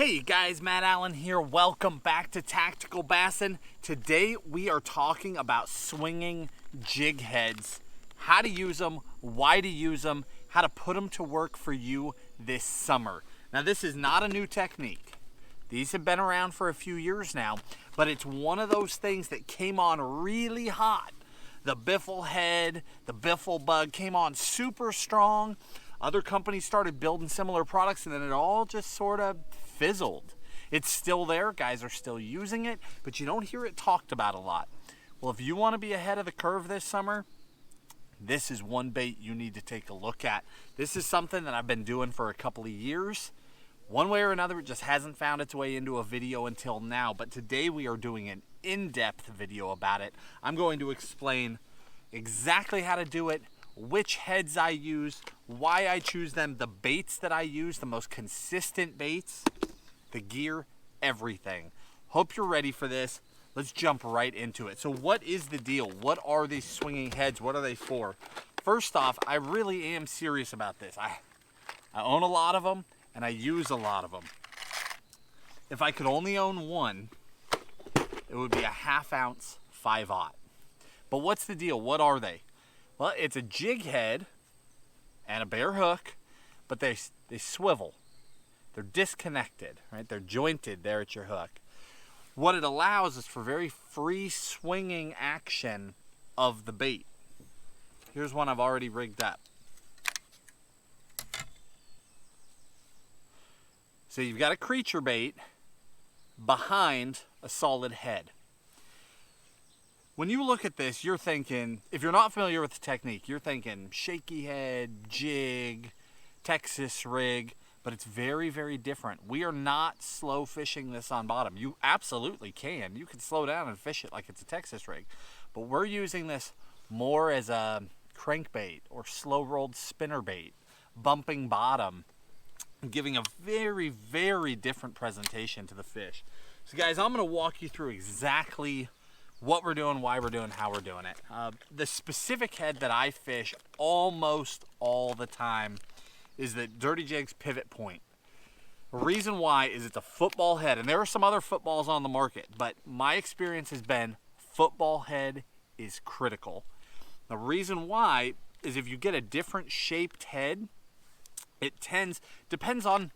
Hey guys, Matt Allen here. Welcome back to Tactical Bassin. Today we are talking about swinging jig heads, how to use them, why to use them, how to put them to work for you this summer. Now this is not a new technique. These have been around for a few years now, but it's one of those things that came on really hot. The Biffle Head, the Biffle Bug came on super strong. Other companies started building similar products and then it all just sort of fizzled. It's still there, guys are still using it, but you don't hear it talked about a lot. Well, if you want to be ahead of the curve this summer, this is one bait you need to take a look at. This is something that I've been doing for a couple of years. One way or another, it just hasn't found its way into a video until now, but today we are doing an in-depth video about it. I'm going to explain exactly how to do it, which heads I use, why I choose them, the baits that I use, the most consistent baits, the gear, everything. Hope you're ready for this. Let's jump right into it. So what is the deal? What are these swinging heads? What are they for? First off, I really am serious about this. I own a lot of them and I use a lot of them. If I could only own one, it would be a 1/2 ounce 5/0. But what's the deal? What are they? Well, it's a jig head and a bare hook, but they swivel. They're disconnected, right? They're jointed there at your hook. What it allows is for very free swinging action of the bait. Here's one I've already rigged up. So you've got a creature bait behind a solid head. When you look at this, you're thinking, if you're not familiar with the technique, you're thinking shaky head, jig, Texas rig, but it's very, very different. We are not slow fishing this on bottom. You absolutely can. You can slow down and fish it like it's a Texas rig, but we're using this more as a crankbait or slow rolled spinner bait, bumping bottom, giving a very, very different presentation to the fish. So guys, I'm gonna walk you through exactly what we're doing, why we're doing, how we're doing it. The specific head that I fish almost all the time is the Dirty Jigs Pivot Point. The reason why is it's a football head, and there are some other footballs on the market, but my experience has been football head is critical. The reason why is if you get a different shaped head, it depends on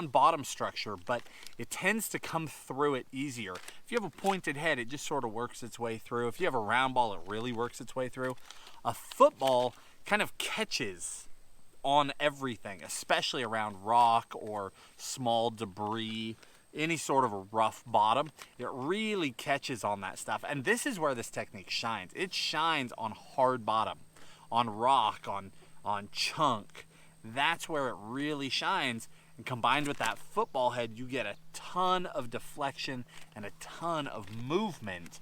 bottom structure, but it tends to come through it easier. If you have a pointed head, it just sort of works its way through. If you have a round ball, it really works its way through. A football kind of catches on everything, especially around rock or small debris, any sort of a rough bottom. It really catches on that stuff. And this is where this technique shines. It shines on hard bottom, on rock, on chunk. That's where it really shines. And combined with that football head, you get a ton of deflection and a ton of movement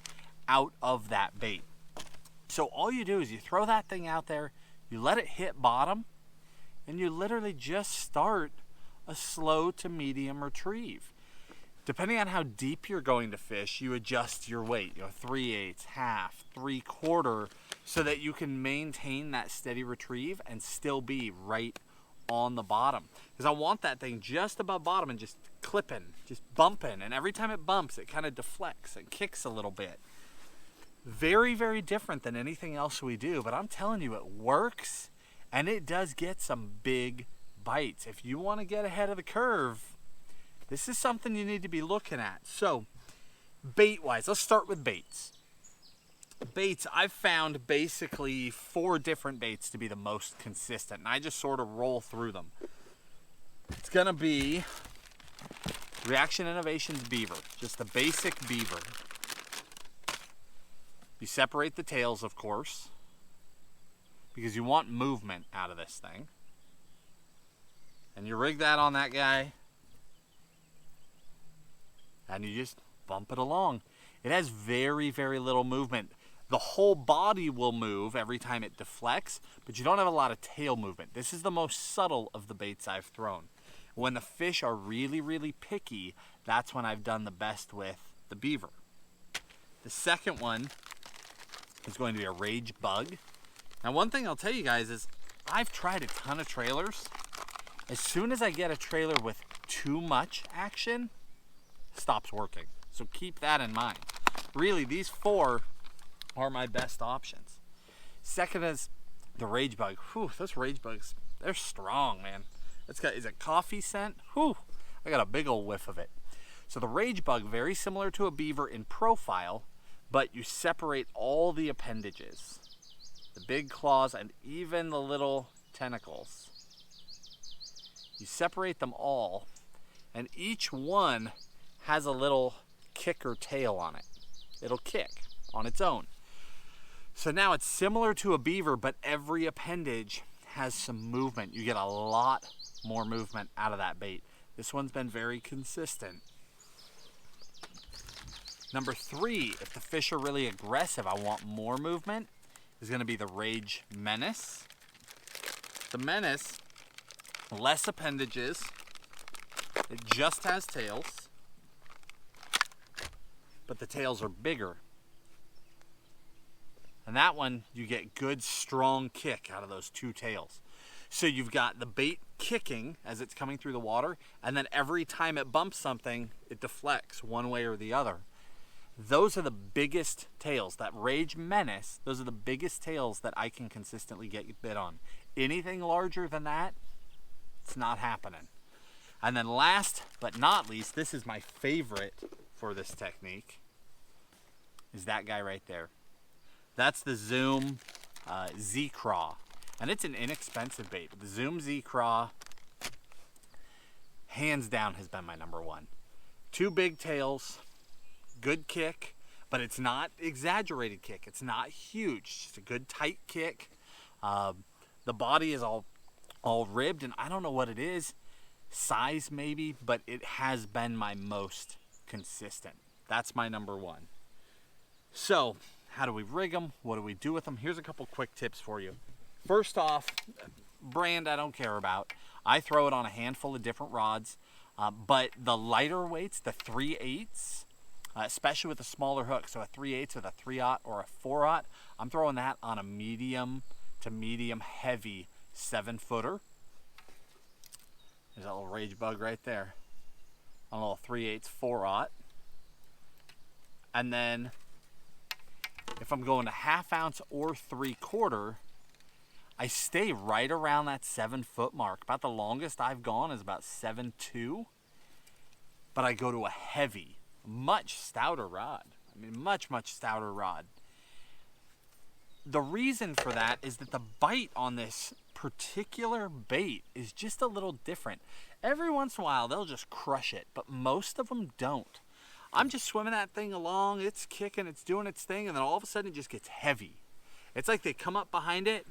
out of that bait. So all you do is you throw that thing out there, you let it hit bottom, and you literally just start a slow to medium retrieve. Depending on how deep you're going to fish, you adjust your weight, 3/8, half, 3/4, so that you can maintain that steady retrieve and still be right on the bottom, because I want that thing just above bottom and just clipping, just bumping, and every time it bumps it kind of deflects and kicks a little bit. Very, very different than anything else we do, but I'm telling you, it works and it does get some big bites. If you want to get ahead of the curve, this is something you need to be looking at. So bait wise, let's start with baits. Baits, I've found basically 4 different baits to be the most consistent, and I just sort of roll through them. It's gonna be Reaction Innovations Beaver, just the basic beaver. You separate the tails, of course, because you want movement out of this thing. And you rig that on that guy, and you just bump it along. It has very, very little movement. The whole body will move every time it deflects, but you don't have a lot of tail movement. This is the most subtle of the baits I've thrown. When the fish are really, really picky, that's when I've done the best with the beaver. The second one is going to be a Rage Bug. Now, one thing I'll tell you guys is I've tried a ton of trailers. As soon as I get a trailer with too much action, stops working. So keep that in mind. Really, these 4 are my best options. Second is the Rage Bug. Whew, those Rage Bugs, they're strong, man. Is it coffee scent? Whew, I got a big old whiff of it. So the Rage Bug, very similar to a beaver in profile, but you separate all the appendages. The big claws and even the little tentacles. You separate them all, and each one has a little kick or tail on it. It'll kick on its own. So now it's similar to a beaver, but every appendage has some movement. You get a lot more movement out of that bait. This one's been very consistent. Number 3, if the fish are really aggressive, I want more movement, is going to be the Rage Menace. The Menace, less appendages. It just has tails, but the tails are bigger. And that one, you get good, strong kick out of those 2 tails. So you've got the bait kicking as it's coming through the water, and then every time it bumps something, it deflects one way or the other. Those are the biggest tails. That Rage Menace, those are the biggest tails that I can consistently get bit on. Anything larger than that, it's not happening. And then last but not least, this is my favorite for this technique, is that guy right there. That's the Soozee Craw. And it's an inexpensive bait. But the Soozee Craw, hands down, has been my number 1. 2 big tails, good kick, but it's not exaggerated kick. It's not huge. It's just a good tight kick. The body is all ribbed, and I don't know what it is. Size maybe, but it has been my most consistent. That's my number 1. So, how do we rig them? What do we do with them? Here's a couple quick tips for you. First off, brand I don't care about. I throw it on a handful of different rods, but the lighter weights, the 3/8, especially with a smaller hook, so a 3/8 with a 3/0 or a 4/0, I'm throwing that on a medium to medium heavy 7-footer. There's that little Rage Bug right there. On a little 3/8 4/0. And then if I'm going to 1/2 ounce or 3/4, I stay right around that 7-foot mark. About the longest I've gone is about 7.2. But I go to a heavy, much stouter rod. I mean, much, much stouter rod. The reason for that is that the bite on this particular bait is just a little different. Every once in a while, they'll just crush it, but most of them don't. I'm just swimming that thing along, it's kicking, it's doing its thing, and then all of a sudden it just gets heavy. It's like they come up behind it,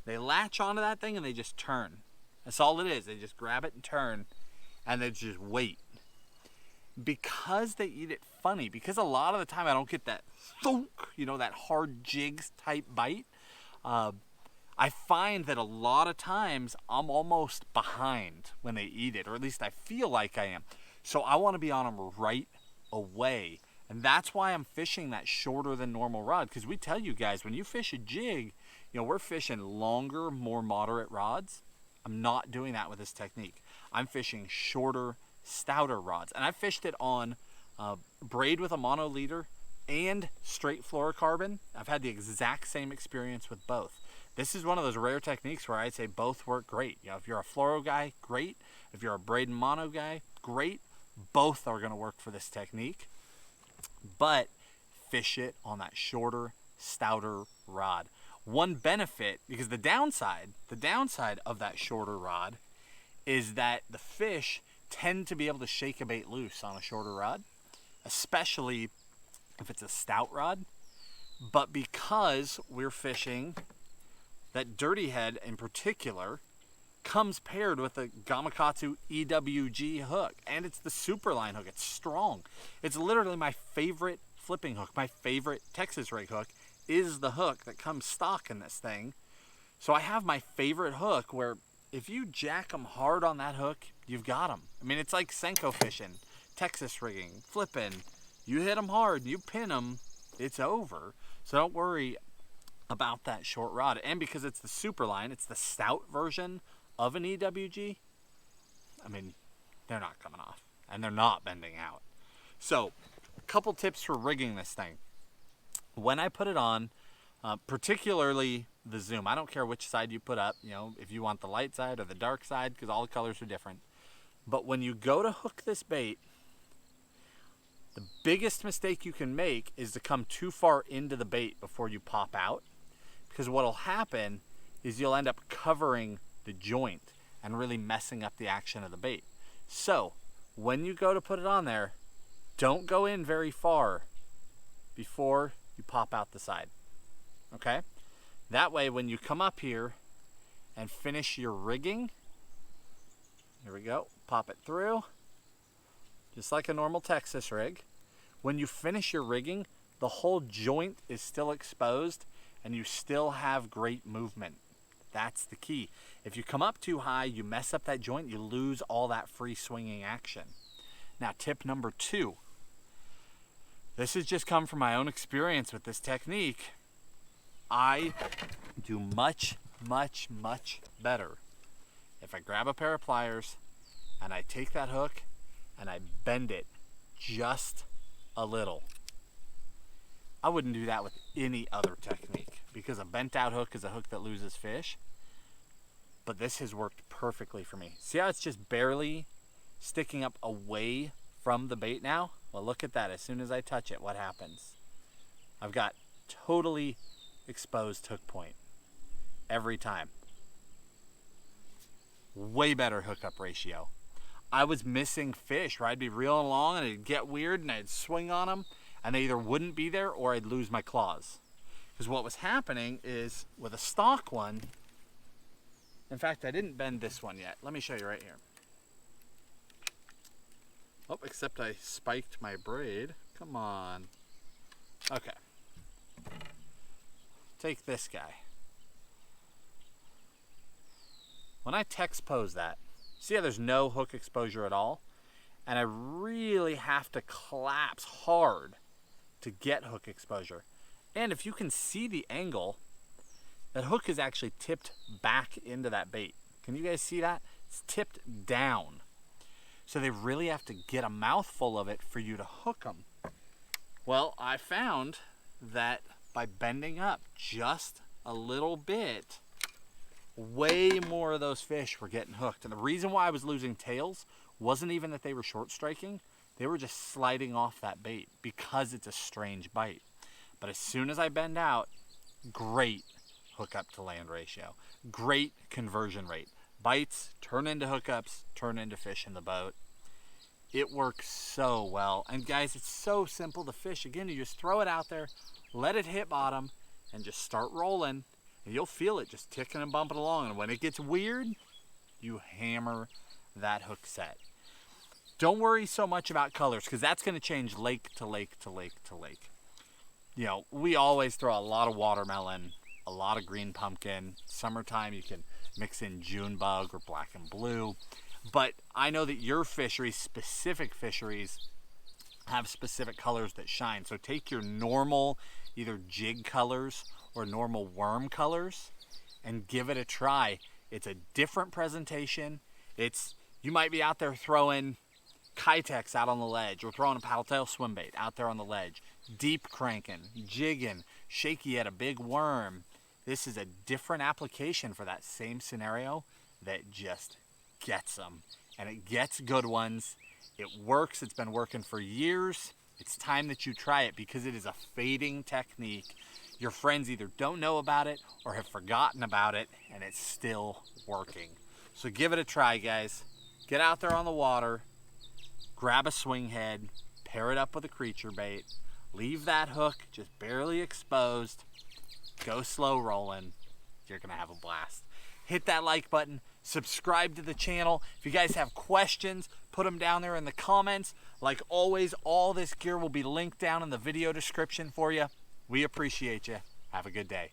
they latch onto that thing, and they just turn. That's all it is. They just grab it and turn, and they just wait. Because they eat it funny, because a lot of the time I don't get that thunk, you know, that hard jigs type bite, I find that a lot of times I'm almost behind when they eat it, or at least I feel like I am. So I want to be on them right away. And that's why I'm fishing that shorter than normal rod, because we tell you guys, when you fish a jig, you know, we're fishing longer, more moderate rods. I'm not doing that with this technique. I'm fishing shorter, stouter rods. And I fished it on braid with a mono leader and straight fluorocarbon. I've had the exact same experience with both. This is one of those rare techniques where I'd say both work great. You know, if you're a fluoro guy, great. If you're a braid and mono guy, great. Both are going to work for this technique. But fish it on that shorter, stouter rod. One benefit, because the downside of that shorter rod is that the fish tend to be able to shake a bait loose on a shorter rod, especially if it's a stout rod. But because we're fishing, that Dirty Head in particular comes paired with a Gamakatsu EWG hook, and it's the Superline hook. It's strong. It's literally my favorite flipping hook. My favorite Texas rig hook is the hook that comes stock in this thing. So I have my favorite hook where if you jack them hard on that hook, you've got them. I mean, it's like Senko fishing, Texas rigging, flipping. You hit them hard, you pin them, it's over. So don't worry about that short rod. And because it's the Superline, it's the stout version of an EWG. I mean, they're not coming off and they're not bending out. So a couple tips for rigging this thing. When I put it on, particularly the zoom, I don't care which side you put up, you know, if you want the light side or the dark side, because all the colors are different. But when you go to hook this bait, the biggest mistake you can make is to come too far into the bait before you pop out, because what will happen is you'll end up covering the joint and really messing up the action of the bait. So when you go to put it on there, don't go in very far before you pop out the side. Okay? That way when you come up here and finish your rigging, here we go, pop it through, just like a normal Texas rig. When you finish your rigging, the whole joint is still exposed and you still have great movement. That's the key. If you come up too high, you mess up that joint, you lose all that free swinging action. Now, tip number 2. This has just come from my own experience with this technique. I do much, much, much better if I grab a pair of pliers and I take that hook and I bend it just a little. I wouldn't do that with any other technique, because a bent out hook is a hook that loses fish. But this has worked perfectly for me. See how it's just barely sticking up away from the bait now? Well, look at that. As soon as I touch it, what happens? I've got totally exposed hook point every time. Way better hookup ratio. I was missing fish where I'd be reeling along and it'd get weird and I'd swing on them and they either wouldn't be there or I'd lose my claws. Because what was happening is with a stock one, in fact, I didn't bend this one yet. Let me show you right here. Oh, except I spiked my braid. Come on. Okay. Take this guy. When I text pose that, see how there's no hook exposure at all? And I really have to collapse hard to get hook exposure. And if you can see the angle, that hook is actually tipped back into that bait. Can you guys see that? It's tipped down. So they really have to get a mouthful of it for you to hook them. Well, I found that by bending up just a little bit, way more of those fish were getting hooked. And the reason why I was losing tails wasn't even that they were short striking. They were just sliding off that bait because it's a strange bite. But as soon as I bend out, great hookup to land ratio. Great conversion rate. Bites turn into hookups, turn into fish in the boat. It works so well. And guys, it's so simple to fish. Again, you just throw it out there, let it hit bottom, and just start rolling. And you'll feel it just ticking and bumping along. And when it gets weird, you hammer that hook set. Don't worry so much about colors, because that's going to change lake to lake to lake to lake. You know, we always throw a lot of watermelon, a lot of green pumpkin. Summertime, you can mix in JuneBug or black and blue. But I know that your fisheries, specific fisheries, have specific colors that shine. So take your normal, either jig colors or normal worm colors, and give it a try. It's a different presentation. You might be out there throwing Kitex out on the ledge, or throwing a paddle tail swim bait out there on the ledge, deep cranking, jigging, shaky at a big worm. This is a different application for that same scenario that just gets them, and it gets good ones. It works. It's been working for years. It's time that you try it, because it is a fading technique. Your friends either don't know about it or have forgotten about it, and it's still working. So give it a try, guys. Get out there on the water, grab a swing head, pair it up with a creature bait, leave that hook just barely exposed, go slow rolling. You're gonna have a blast. Hit that like button, subscribe to the channel. If you guys have questions, put them down there in the comments. Like always, all this gear will be linked down in the video description for you. We appreciate you. Have a good day.